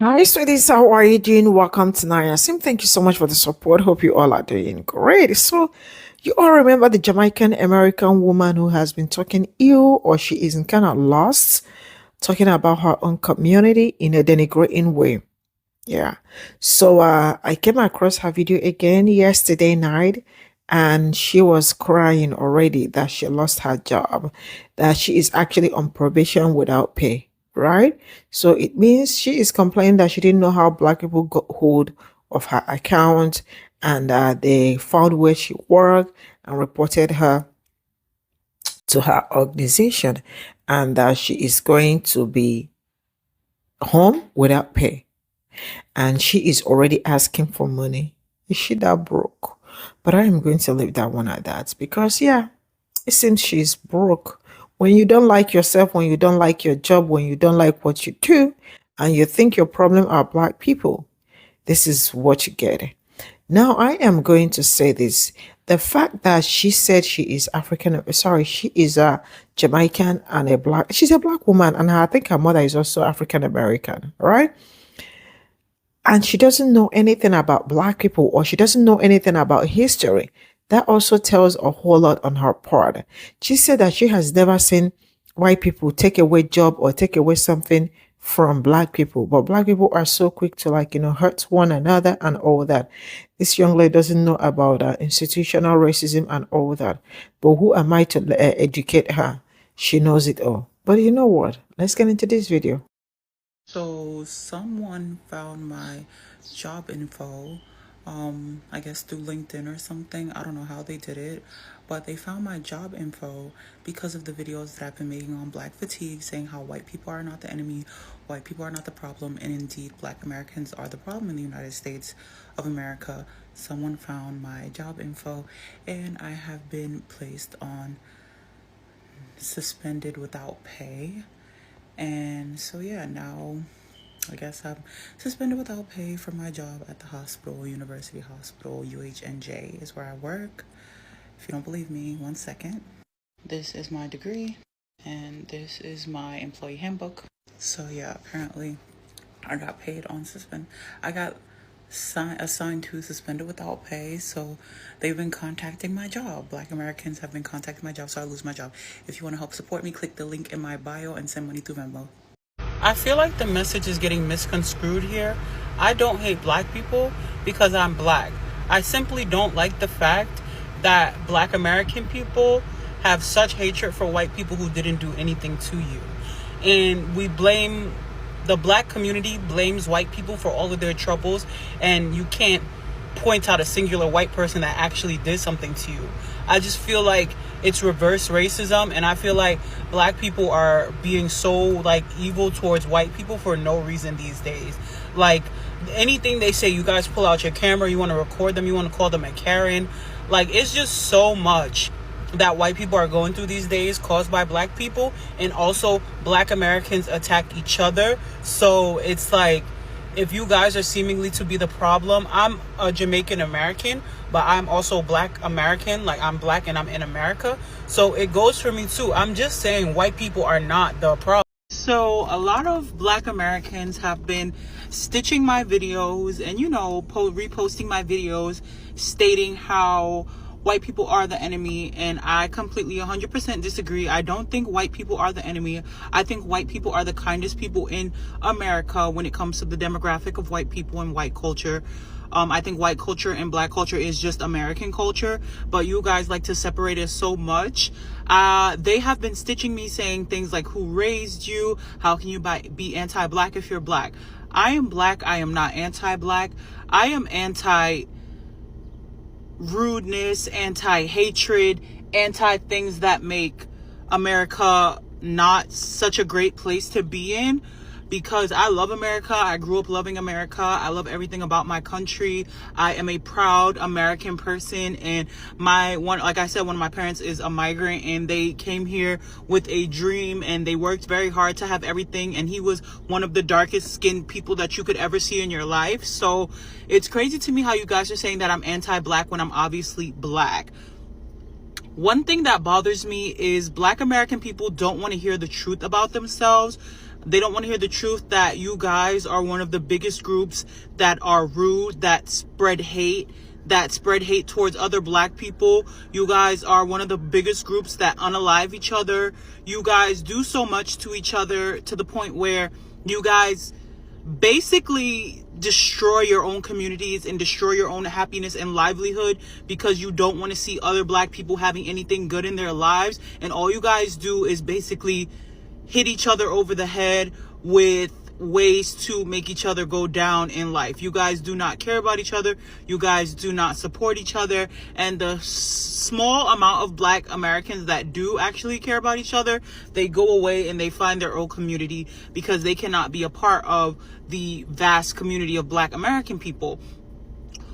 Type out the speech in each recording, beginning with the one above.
Hi, sweeties. How are you doing? Welcome to Sim. Thank you so much for the support. Hope you all are doing great. So, you all remember the Jamaican American woman who has been talking ill or she is kind of lost, talking about her own community in a denigrating way. Yeah. So, I came across her video again yesterday night and she was crying already that she lost her job, that she is actually on probation without pay, right? So it means she is complaining that she didn't know how black people got hold of her account and they found where she worked and reported her to her organization and that she is going to be home without pay and she is already asking for money. Is she that broke? But I am going to leave that one at that because, yeah, it seems she's broke. When you don't like yourself, when you don't like your job, when you don't like what you do, and you think your problem are black people, this is what you get. Now, I am going to say this. The fact that she said she is she is a Jamaican and she's a black woman, and I think her mother is also African American, right? And she doesn't know anything about black people or she doesn't know anything about history. That also tells a whole lot on her part. She said that she has never seen white people take away job or take away something from black people, but black people are so quick to hurt one another and all that. This young lady doesn't know about institutional racism and all that, but who am I to educate her? She knows it all. But you know what, let's get into this video. So someone found my job info, I guess through LinkedIn or something. I don't know how they did it, but they found my job info because of the videos that I've been making on Black fatigue, saying how white people are not the enemy, white people are not the problem, and indeed Black Americans are the problem in the United States of America. Someone found my job info, and I have been placed on suspended without pay. And so, yeah, now I guess I'm suspended without pay from my job at the hospital, University Hospital, UHNJ is where I work. If you don't believe me, 1 second. This is my degree, and this is my employee handbook. So, yeah, apparently I got paid on suspend. I got assigned to suspended without pay, so they've been contacting my job. Black Americans have been contacting my job, so I lose my job. If you want to help support me, click the link in my bio and send money through Venmo. I feel like the message is getting misconstrued here. I don't hate black people because I'm black. I simply don't like the fact that black American people have such hatred for white people who didn't do anything to you. And the black community blames white people for all of their troubles, and you can't point out a singular white person that actually did something to you. I just feel like it's reverse racism, and I feel like black people are being so evil towards white people for no reason these days. Like, anything they say, you guys pull out your camera, you want to record them, you want to call them a Karen. Like, it's just so much that white people are going through these days caused by black people, and also black Americans attack each other. So it's like, if you guys are seemingly to be the problem, I'm a Jamaican American, but I'm also black American. Like, I'm black and I'm in America, so it goes for me too. I'm just saying white people are not the problem. So a lot of black Americans have been stitching my videos and reposting my videos stating how white people are the enemy, and I completely 100% disagree. I don't think white people are the enemy. I think white people are the kindest people in America when it comes to the demographic of white people and white culture. I think white culture and black culture is just American culture, but you guys like to separate us so much. They have been stitching me saying things like, who raised you? How can you be anti-black if you're black? I am black. I am not anti-black. I am anti-rudeness, anti-hatred, anti-things that make America not such a great place to be in, because I love America. I grew up loving America. I love everything about my country. I am a proud American person, and like I said, one of my parents is a migrant, and they came here with a dream, and they worked very hard to have everything, and he was one of the darkest skinned people that you could ever see in your life. So it's crazy to me how you guys are saying that I'm anti-black when I'm obviously black. One thing that bothers me is black American people don't want to hear the truth about themselves. They don't want to hear the truth that you guys are one of the biggest groups that are rude, that spread hate towards other black people. You guys are one of the biggest groups that unalive each other. You guys do so much to each other to the point where you guys basically destroy your own communities and destroy your own happiness and livelihood because you don't want to see other black people having anything good in their lives. And all you guys do is basically hit each other over the head with ways to make each other go down in life. You guys do not care about each other. You guys do not support each other. And the small amount of black Americans that do actually care about each other, they go away and they find their own community because they cannot be a part of the vast community of black American people.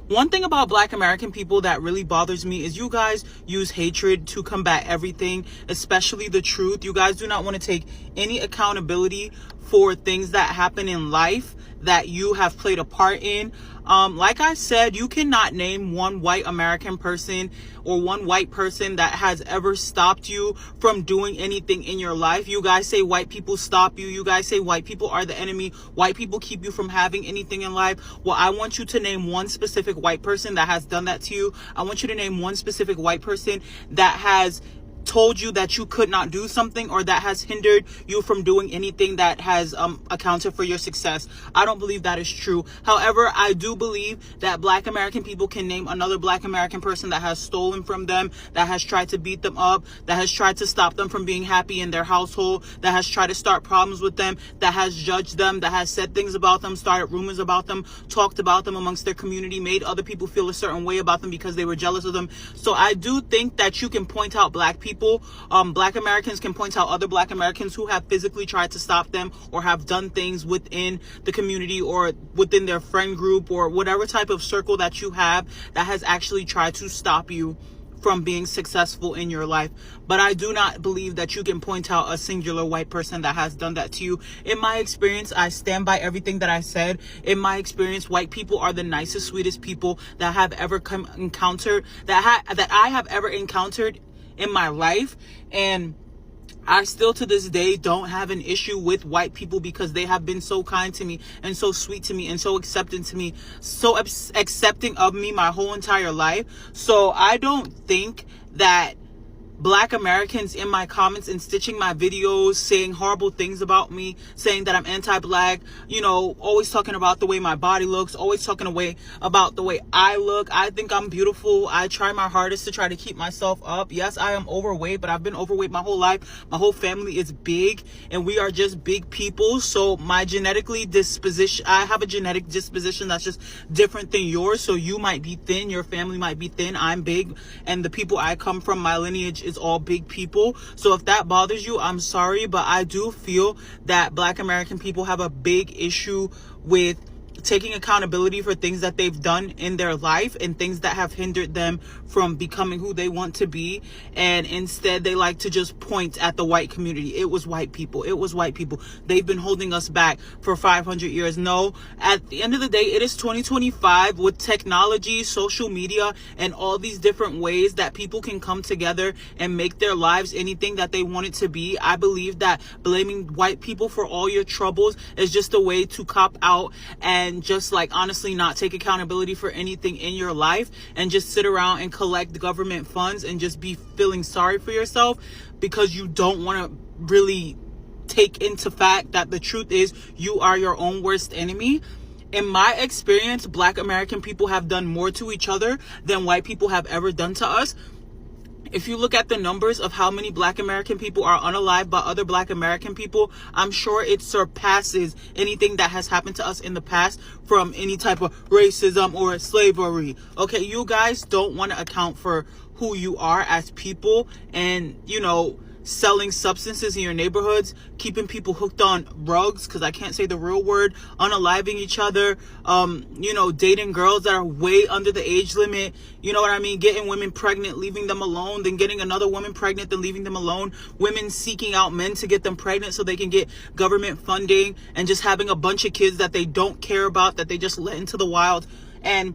One thing about black American people that really bothers me is you guys use hatred to combat everything, especially the truth. You guys do not want to take any accountability for things that happen in life that you have played a part in. Like I said, you cannot name one white American person or one white person that has ever stopped you from doing anything in your life. You guys say white people stop you. You guys say white people are the enemy. White people keep you from having anything in life. Well, I want you to name one specific white person that has done that to you. I want you to name one specific white person that has told you that you could not do something or that has hindered you from doing anything that has accounted for your success. I don't believe that is true. However, I do believe that black American people can name another black American person that has stolen from them, that has tried to beat them up, that has tried to stop them from being happy in their household, that has tried to start problems with them, that has judged them, that has said things about them, started rumors about them, talked about them amongst their community, made other people feel a certain way about them because they were jealous of them. So I do think that you can point out black people. Black Americans can point out other black Americans who have physically tried to stop them or have done things within the community or within their friend group or whatever type of circle that you have that has actually tried to stop you from being successful in your life. But I do not believe that you can point out a singular white person that has done that to you. In my experience, I stand by everything that I said. In my experience, white people are the nicest, sweetest people that have ever encountered, that I have ever encountered in my life. And I still to this day don't have an issue with white people because they have been so kind to me and so sweet to me and so accepting to me, so accepting of me my whole entire life. So I don't think that black Americans in my comments and stitching my videos, saying horrible things about me, saying that I'm anti-black, always talking about the way my body looks, always talking about the way I look. I think I'm beautiful. I try my hardest to try to keep myself up. Yes, I am overweight, but I've been overweight my whole life. My whole family is big and we are just big people. So I have a genetic disposition that's just different than yours. So you might be thin, your family might be thin, I'm big, and the people I come from, my lineage is all big people. So if that bothers you, I'm sorry, but I do feel that black American people have a big issue with taking accountability for things that they've done in their life and things that have hindered them from becoming who they want to be. And instead they like to just point at the white community. It was white people. It was white people. They've been holding us back for 500 years. No, at the end of the day, it is 2025 with technology, social media, and all these different ways that people can come together and make their lives anything that they want it to be. I believe that blaming white people for all your troubles is just a way to cop out and just honestly not take accountability for anything in your life and just sit around and collect government funds and just be feeling sorry for yourself because you don't want to really take into fact that the truth is you are your own worst enemy. In my experience, black American people have done more to each other than white people have ever done to us. If you look at the numbers of how many black American people are unalived by other black American people, I'm sure it surpasses anything that has happened to us in the past from any type of racism or slavery. Okay, you guys don't want to account for who you are as people and, selling substances in your neighborhoods, keeping people hooked on drugs, because I can't say the real word, unaliving each other, dating girls that are way under the age limit, you know what I mean, getting women pregnant, leaving them alone, then getting another woman pregnant, then leaving them alone, women seeking out men to get them pregnant so they can get government funding, and just having a bunch of kids that they don't care about, that they just let into the wild. And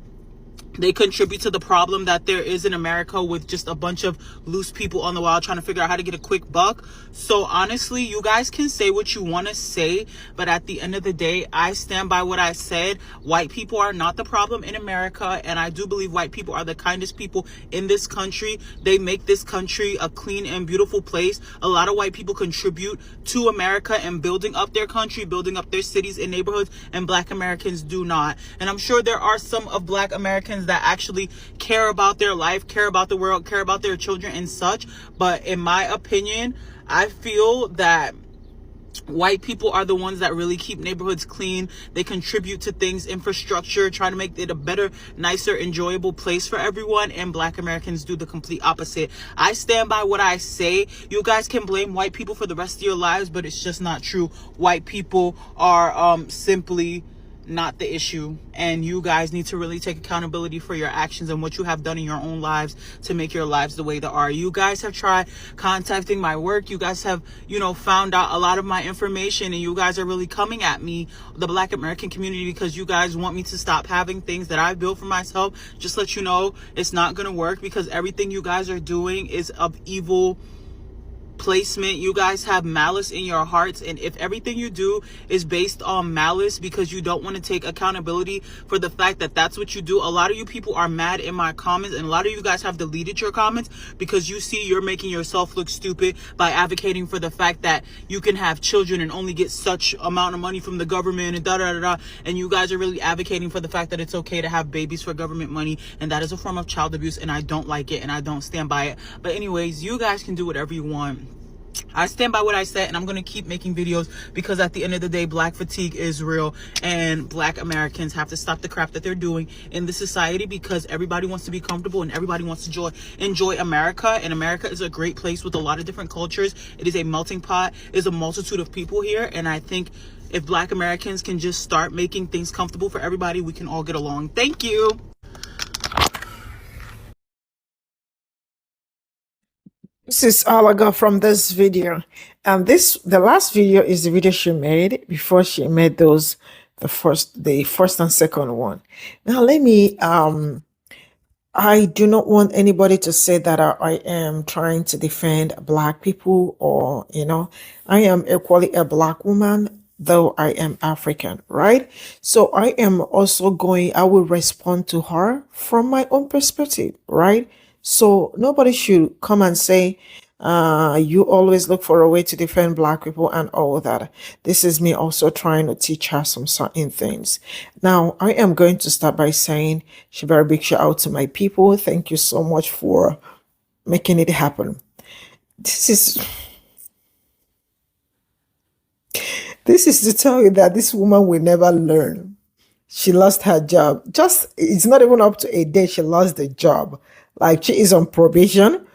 They contribute to the problem that there is in America with just a bunch of loose people on the wall trying to figure out how to get a quick buck. So honestly, you guys can say what you want to say, but at the end of the day, I stand by what I said. White people are not the problem in America, and I do believe white people are the kindest people in this country. They make this country a clean and beautiful place. A lot of white people contribute to America and building up their country, building up their cities and neighborhoods, and Black Americans do not. And I'm sure there are some of Black Americans that actually care about their life, care about the world, care about their children and such. But in my opinion, I feel that white people are the ones that really keep neighborhoods clean. They contribute to things, infrastructure, trying to make it a better, nicer, enjoyable place for everyone. And Black Americans do the complete opposite. I stand by what I say. You guys can blame white people for the rest of your lives, but it's just not true. White people are simply not the issue, and you guys need to really take accountability for your actions and what you have done in your own lives to make your lives the way they are. You guys have tried contacting my work. You guys have, found out a lot of my information, and you guys are really coming at me, the Black American community, because you guys want me to stop having things that I've built for myself. Just let you know, it's not going to work, because everything you guys are doing is of evil placement. You guys have malice in your hearts, and if everything you do is based on malice because you don't want to take accountability for the fact that that's what you do, a lot of you people are mad in my comments, and a lot of you guys have deleted your comments because you see you're making yourself look stupid by advocating for the fact that you can have children and only get such amount of money from the government and da da da da, and you guys are really advocating for the fact that it's okay to have babies for government money, and that is a form of child abuse, and I don't like it and I don't stand by it. But anyways, you guys can do whatever you want. I stand by what I said, and I'm going to keep making videos, because at the end of the day, Black fatigue is real, and Black Americans have to stop the crap that they're doing in this society, because everybody wants to be comfortable and everybody wants to enjoy America. And America is a great place with a lot of different cultures. It is a melting pot. There's a multitude of people here, and I think if Black Americans can just start making things comfortable for everybody, we can all get along. Thank you. This is all I got from this video. And the last video is the video she made before she made the first and second one. Now let me, I do not want anybody to say that I am trying to defend Black people, or, I am equally a Black woman, though I am African, right? So I will respond to her from my own perspective, right? So nobody should come and say, you always look for a way to defend Black people and all that. This is me also trying to teach her some certain things. Now, I am going to start by saying a very big shout out to my people. Thank you so much for making it happen. This is to tell you that this woman will never learn. She lost her job. It's not even up to a day she lost the job. Like, she is on probation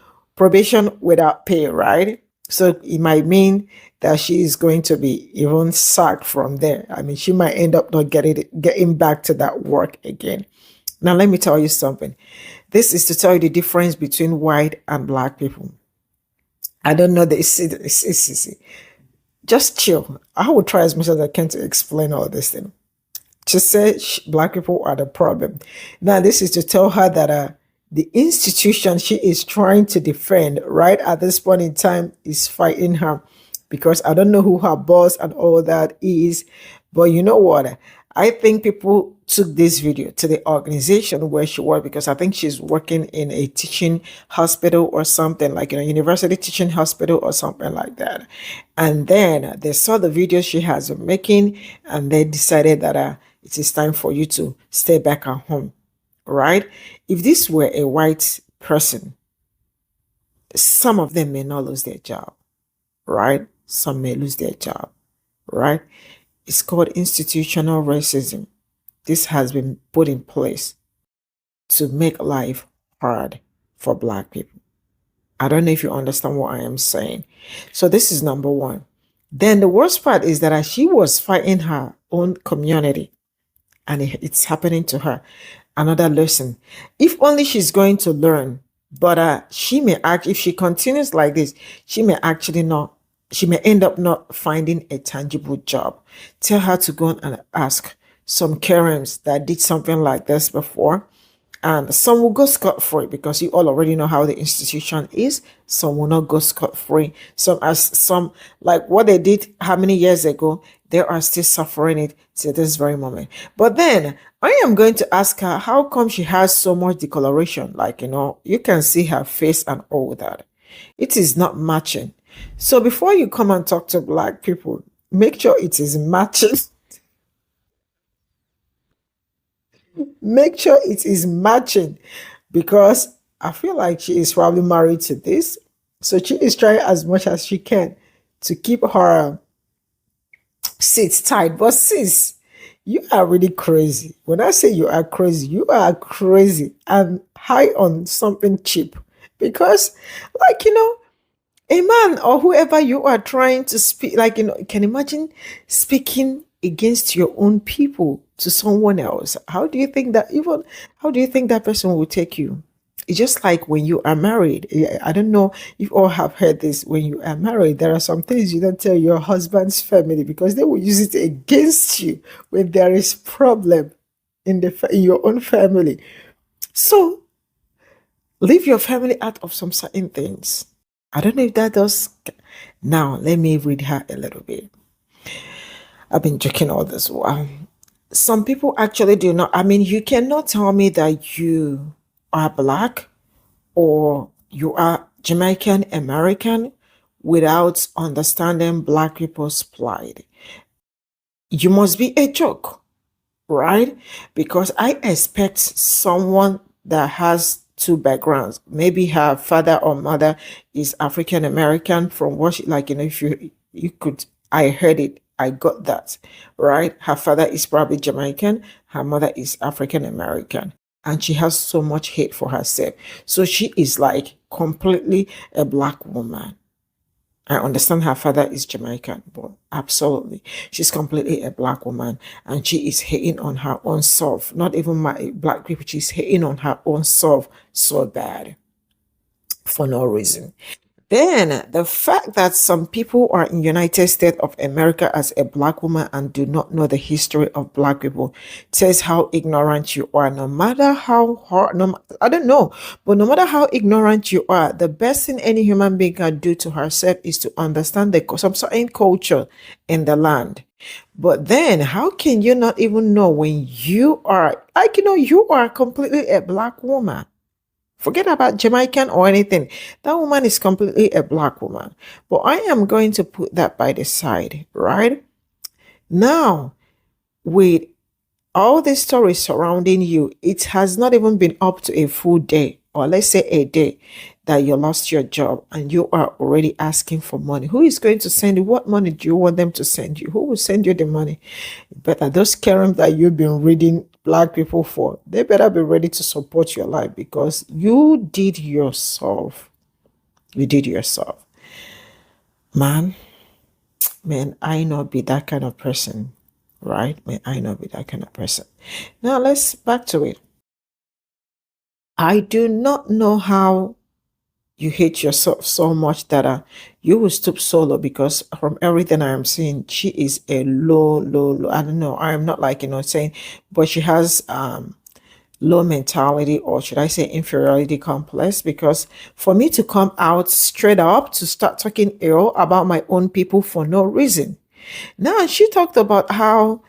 without pay, right? So it might mean that she is going to be even sacked from there. I mean, she might end up not getting back to that work again. Now, let me tell you something. This is to tell you the difference between white and Black people. I don't know this. Just chill. I will try as much as I can to explain all this thing. To say Black people are the problem. Now, this is to tell her that the institution she is trying to defend right at this point in time is fighting her, because I don't know who her boss and all that is. But you know what? I think people took this video to the organization where she worked, because I think she's working in a teaching hospital or something, like in a university teaching hospital or something like that. And then they saw the video she has been making, and they decided that it is time for you to stay back at home. Right? If this were a white person, some of them may not lose their job, right? Some may lose their job, right? It's called institutional racism. This has been put in place to make life hard for Black people. I don't know if you understand what I am saying. So this is number one. Then the worst part is that she was fighting her own community, and it's happening to her. Another lesson. If only she's going to learn, but she may if she continues like this, she may end up not finding a tangible job. Tell her to go and ask some Karens that did something like this before, And some will go scot-free because you all already know how the institution is. Some will not go scot-free. Some like what they did how many years ago, they are still suffering it to this very moment. But then I am going to ask her how come she has so much decoloration. Like, you can see her face and all that. It is not matching. So before you come and talk to black people, make sure it is matching. Make sure it is matching, because I feel like she is probably married to this. So she is trying as much as she can to keep her seats tight. But sis, you are really crazy. When I say you are crazy, you are crazy and high on something cheap. Because, like, a man or whoever you are trying to speak, like, can imagine speaking against your own people to someone else. How do you think that person will take you? It's just like when you are married. I don't know if you all have heard this. When you are married, there are some things you don't tell your husband's family because they will use it against you when there is problem in your own family. So leave your family out of some certain things. I don't know if that does. Now, let me read her a little bit. I've been joking all this while. Some people actually do not. I mean, you cannot tell me that you are black or you are Jamaican American without understanding black people's plight. You must be a joke, right? Because I expect someone that has two backgrounds. Maybe her father or mother is African American, from what she, like, if you could, I heard it, I got that, right? Her father is probably Jamaican, her mother is African American, and she has so much hate for herself. So she is like completely a black woman. I understand her father is Jamaican, but absolutely, she's completely a black woman, and she is hating on her own self. Not even my black people, she's hating on her own self so bad for no reason. Then the fact that some people are in United States of America as a black woman and do not know the history of black people tells how ignorant you are. No matter how hard, no, I don't know, but no matter how ignorant you are, the best thing any human being can do to herself is to understand some certain culture in the land. But then, how can you not even know when you are, like, you are completely a black woman? Forget about Jamaican or anything. That woman is completely a black woman. But I am going to put that by the side, right? Now, with all the stories surrounding you, it has not even been up to a full day, or let's say a day, that you lost your job and you are already asking for money. Who is going to send you? What money do you want them to send you? Who will send you the money? Better those Karens that you've been reading black people for, they better be ready to support your life, because you did yourself. You did yourself. Man, may I not be that kind of person, right? May I not be that kind of person. Now let's back to it. I do not know how you hate yourself so much that you will stoop so low, because from everything I am seeing, she is a low. I don't know. I am not like, saying, but she has low mentality, or should I say inferiority complex, because for me to come out straight up to start talking ill about my own people for no reason. Now, she talked about how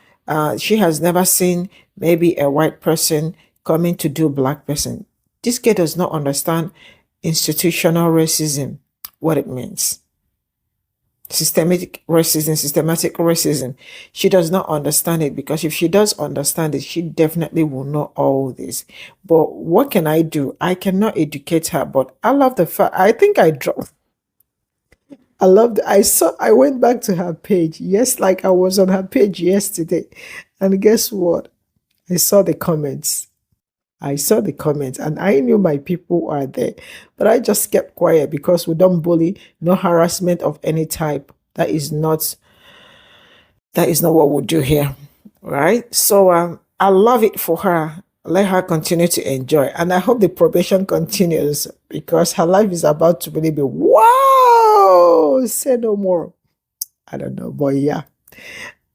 she has never seen maybe a white person coming to do black person. This girl does not understand institutional racism, what it means. Systematic racism. She does not understand it, because if she does understand it, she definitely will know all this. But what can I do? I cannot educate her, but I love the fact, I think I dropped. I went back to her page. Yes, like I was on her page yesterday. And guess what? I saw the comments. I saw the comments and I knew my people are there. But I just kept quiet because we don't bully, no harassment of any type. That is not what we do here. Right? So I love it for her. Let her continue to enjoy. And I hope the probation continues, because her life is about to really be wow. Say no more. I don't know, but yeah.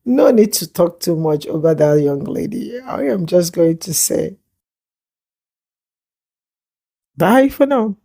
No need to talk too much over that young lady. I am just going to say Bye for now.